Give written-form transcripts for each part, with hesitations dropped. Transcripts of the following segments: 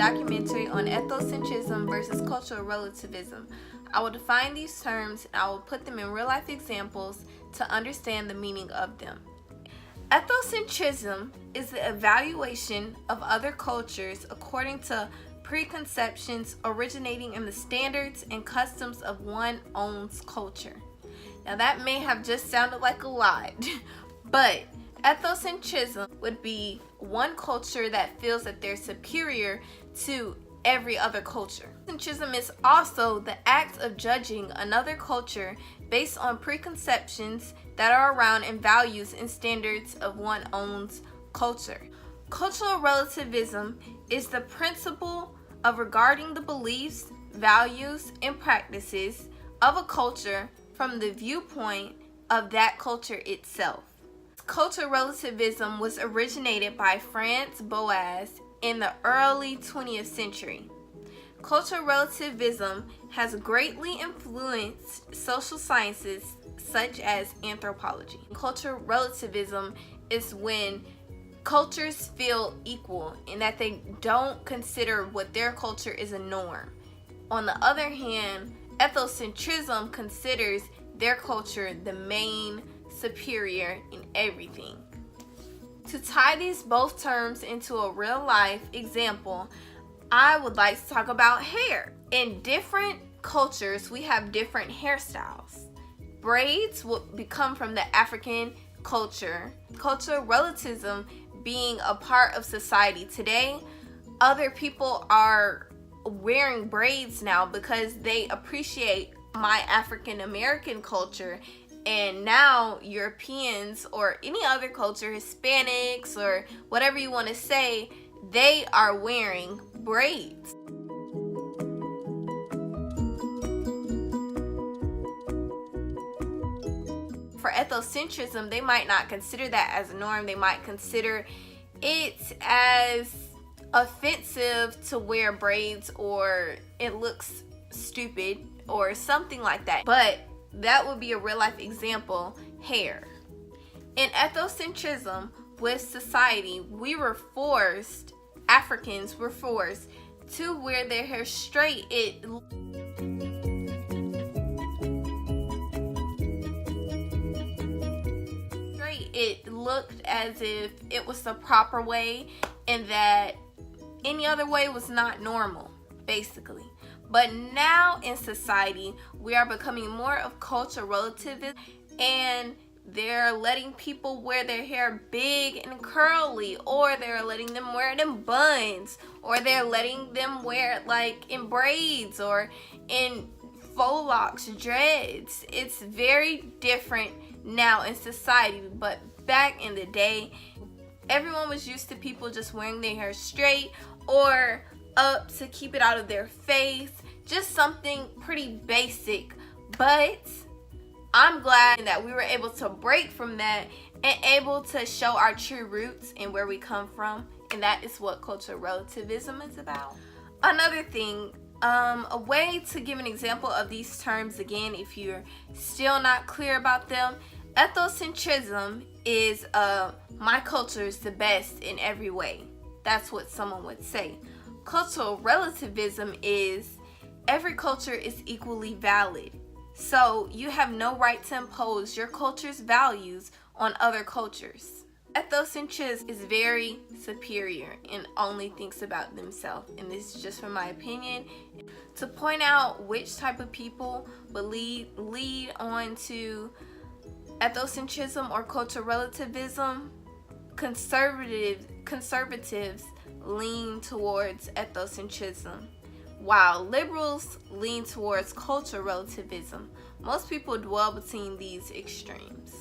documentary on ethnocentrism versus cultural relativism. I will define these terms and I will put them in real life examples to understand the meaning of them. Ethnocentrism is the evaluation of other cultures according to preconceptions originating in the standards and customs of one's own culture. Now that may have just sounded like a lot, but ethnocentrism would be one culture that feels that they're superior to every other culture. Ethnocentrism is also the act of judging another culture based on preconceptions that are around and values and standards of one's own culture. Cultural relativism is the principle of regarding the beliefs, values, and practices of a culture from the viewpoint of that culture itself. Cultural relativism was originated by Franz Boas in the early 20th century. Cultural relativism has greatly influenced social sciences such as anthropology. Cultural relativism is when cultures feel equal and that they don't consider what their culture is a norm. On the other hand, ethnocentrism considers their culture the main superior in everything. To tie these both terms into a real life example, I would like to talk about hair. In different cultures, we have different hairstyles. Braids will come from the African culture. Cultural relativism being a part of society today, other people are wearing braids now because they appreciate my African American culture, and now Europeans or any other culture, Hispanics or whatever you want to say, they are wearing braids. For ethnocentrism, they might not consider that as a norm. They might consider it as offensive to wear braids, or it looks stupid or something like that. But that would be a real life example, hair. In ethnocentrism with society, Africans were forced to wear their hair straight. It looked as if it was the proper way and that any other way was not normal, basically. But now in society, we are becoming more of cultural relativism, and they're letting people wear their hair big and curly, or they're letting them wear it in buns, or they're letting them wear it like in braids or in faux locks, dreads. It's very different now in society, but back in the day, everyone was used to people just wearing their hair straight or up to keep it out of their face, just something pretty basic. But I'm glad that we were able to break from that and able to show our true roots and where we come from, and that is what cultural relativism is about. Another thing, a way to give an example of these terms again, if you're still not clear about them, ethnocentrism is my culture is the best in every way. That's what someone would say. Cultural relativism is every culture is equally valid. So you have no right to impose your culture's values on other cultures. Ethnocentrism is very superior and only thinks about themselves. And this is just from my opinion. To point out which type of people will lead on to ethnocentrism or cultural relativism, conservatives lean towards ethnocentrism, while liberals lean towards cultural relativism. Most people dwell between these extremes.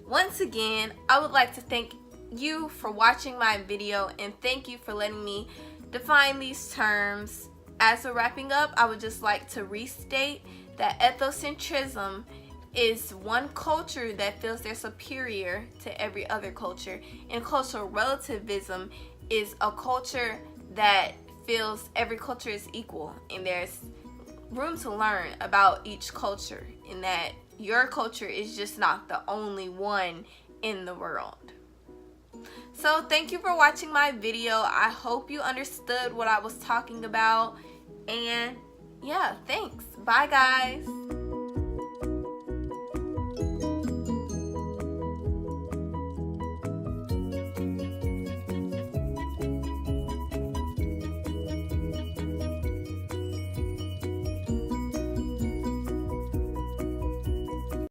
Once again, I would like to thank you for watching my video, and thank you for letting me define these terms. As a wrapping up, I would just like to restate that ethnocentrism is one culture that feels they're superior to every other culture, and cultural relativism is a culture that feels every culture is equal, and there's room to learn about each culture, and that your culture is just not the only one in the world. So thank you for watching my video. I hope you understood what I was talking about. And yeah, thanks. Bye, guys.